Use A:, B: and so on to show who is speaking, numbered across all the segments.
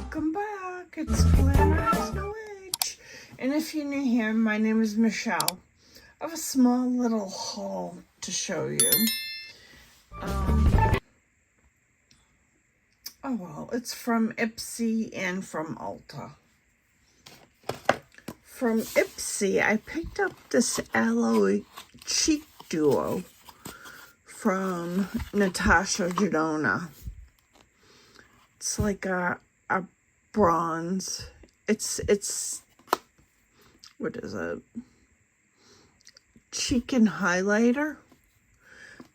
A: Welcome back. It's Glamorous No Witch. And if you're new here, my name is Michelle. I have a small little haul to show you. It's from Ipsy and from Ulta. From Ipsy, I picked up this Aloe Cheek Duo from Natasha Jona. It's like a bronze. It's what is it? Cheek and highlighter.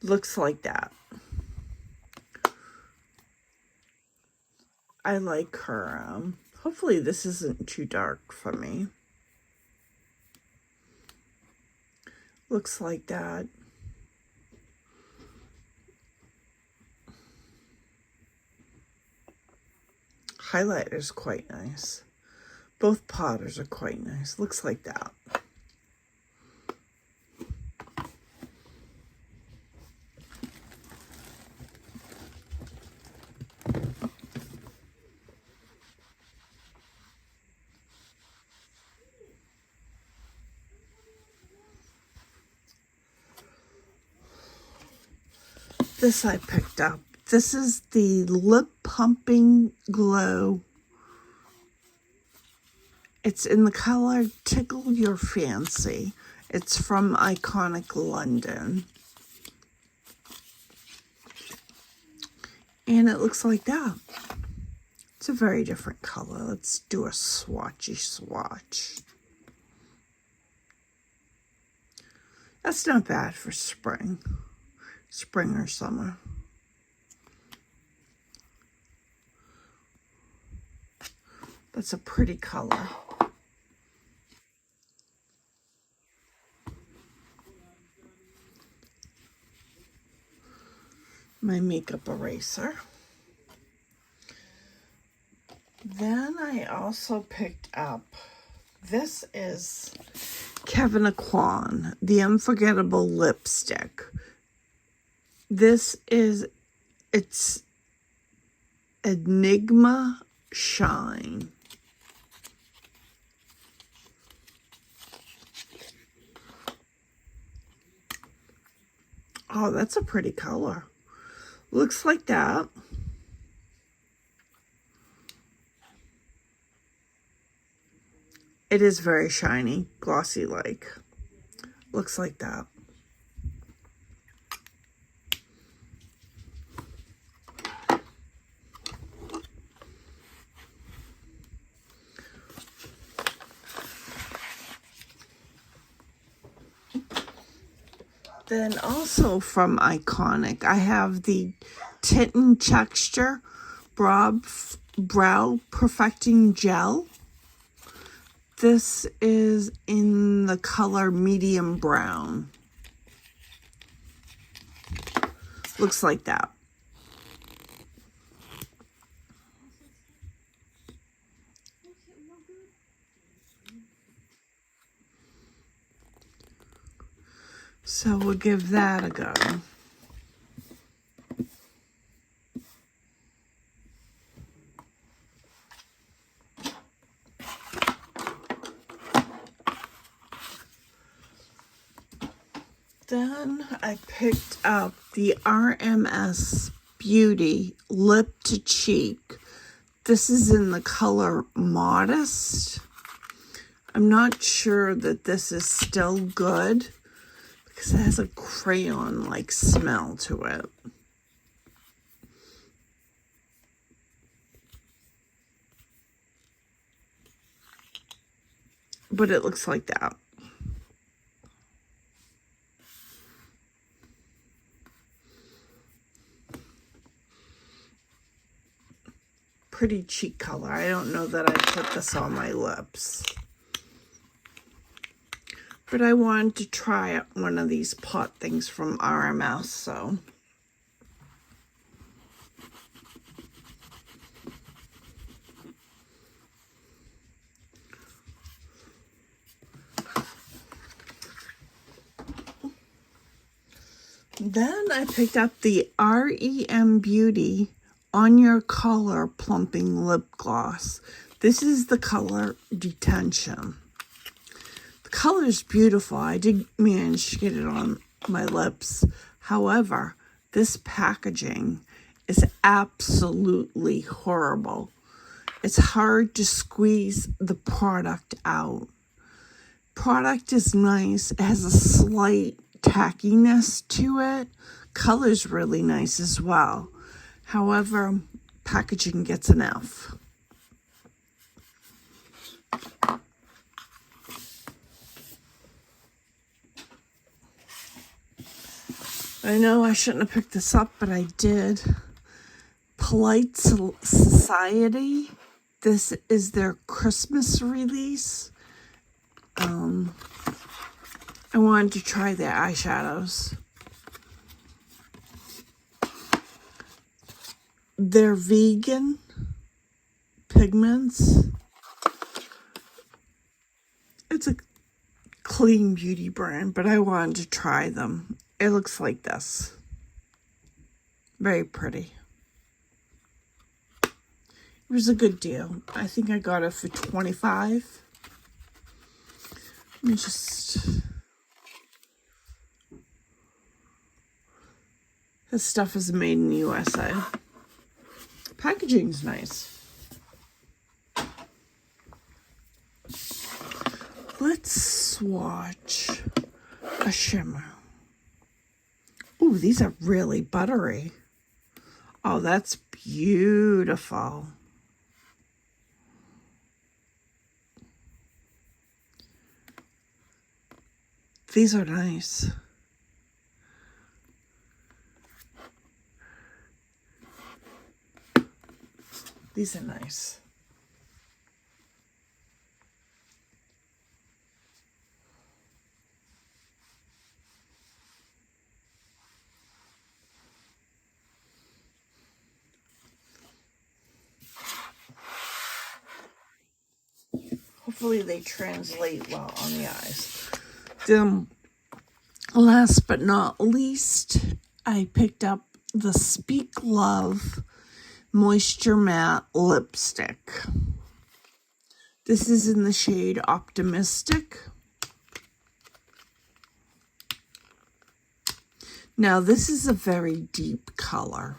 A: Looks like that. I like her. Hopefully this isn't too dark for me. Looks like that. Highlighter is quite nice. Both powders are quite nice. Looks like that. This I picked up. This is the Lip Pumping Glow. It's in the color Tickle Your Fancy. It's from Iconic London. And it looks like that. It's a very different color. Let's do a swatchy swatch. That's not bad for spring. Spring or summer. That's a pretty color. My makeup eraser. Then I also picked up, this is Kevin Aquan, the Unforgettable Lipstick. This is, it's Enigma Shine. Oh, that's a pretty color. Looks like that. It is very shiny, glossy like. Looks like that. Then also from Iconic, I have the Tint and Texture Brow Perfecting Gel. This is in the color medium brown. Looks like that. So we'll give that a go. Then I picked up the RMS Beauty Lip to Cheek. This is in the color Modest. I'm not sure that this is still good because it has a crayon-like smell to it. But it looks like that. Pretty cheek color. I don't know that I put this on my lips. But I wanted to try one of these pot things from RMS, so. Then I picked up the REM Beauty On Your Color Plumping Lip Gloss. This is the color Detention. The color is beautiful. I did manage to get it on my lips. However, this packaging is absolutely horrible. It's hard to squeeze the product out. Product is nice. It has a slight tackiness to it. Color's really nice as well. However, packaging gets an F. I know I shouldn't have picked this up, but I did. Polite Society. This is their Christmas release. I wanted to try their eyeshadows. They're vegan pigments. It's a clean beauty brand, but I wanted to try them. It looks like this. Very pretty. It was a good deal. I think I got it for $25. Let me just... This stuff is made in the USA. Packaging's nice. Let's swatch a shimmer. Ooh, these are really buttery. Oh, that's beautiful. These are nice. These are nice. Hopefully they translate well on the eyes. Last but not least, I picked up the Speak Love Moisture Matte Lipstick. This is in the shade Optimistic. Now, this is a very deep color.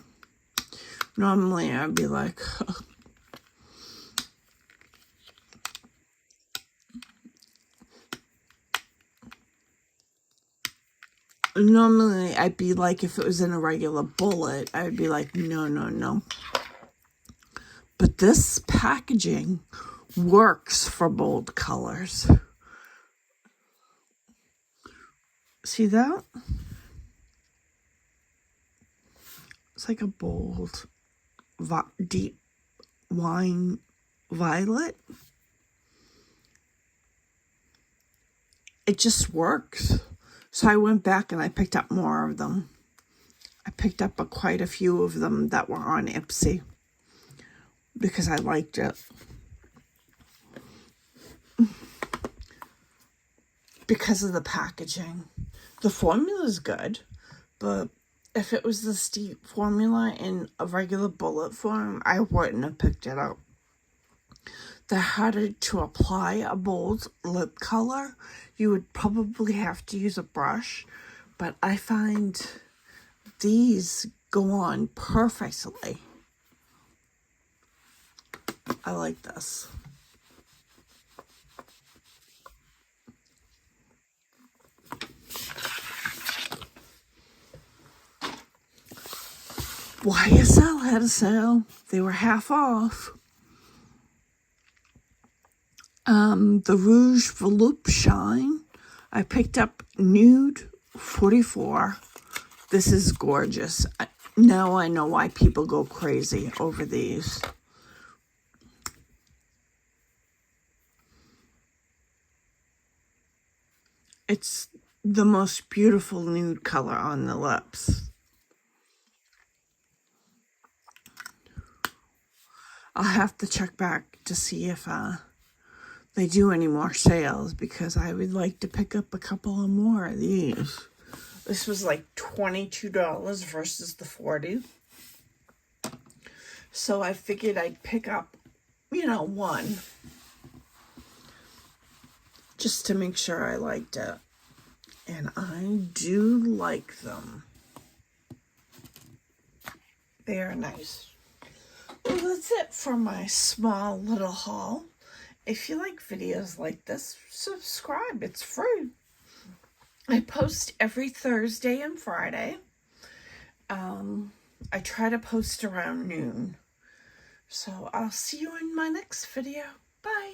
A: Normally, I'd be like... Normally, I'd be like, if it was in a regular bullet, I'd be like, no, no, no. But this packaging works for bold colors. See that? It's like a bold, deep wine violet. It just works. So I went back and I picked up more of them. I picked up quite a few of them that were on Ipsy because I liked it. Because of the packaging. The formula is good, but if it was the steep formula in a regular bullet form, I wouldn't have picked it up. The harder to apply a bold lip color, you would probably have to use a brush, but I find these go on perfectly. I like this. YSL had a sale. They were half off. The Rouge Volupte Shine. I picked up Nude 44. This is gorgeous. Now I know why people go crazy over these. It's the most beautiful nude color on the lips. I'll have to check back to see if they do any more sales, because I would like to pick up a couple of more of these. This was like $22 versus the $40. So I figured I'd pick up, one just to make sure I liked it. And I do like them. They are nice. Well, that's it for my small little haul. If you like videos like this, subscribe. It's free. I post every Thursday and Friday. I try to post around noon. So I'll see you in my next video. Bye.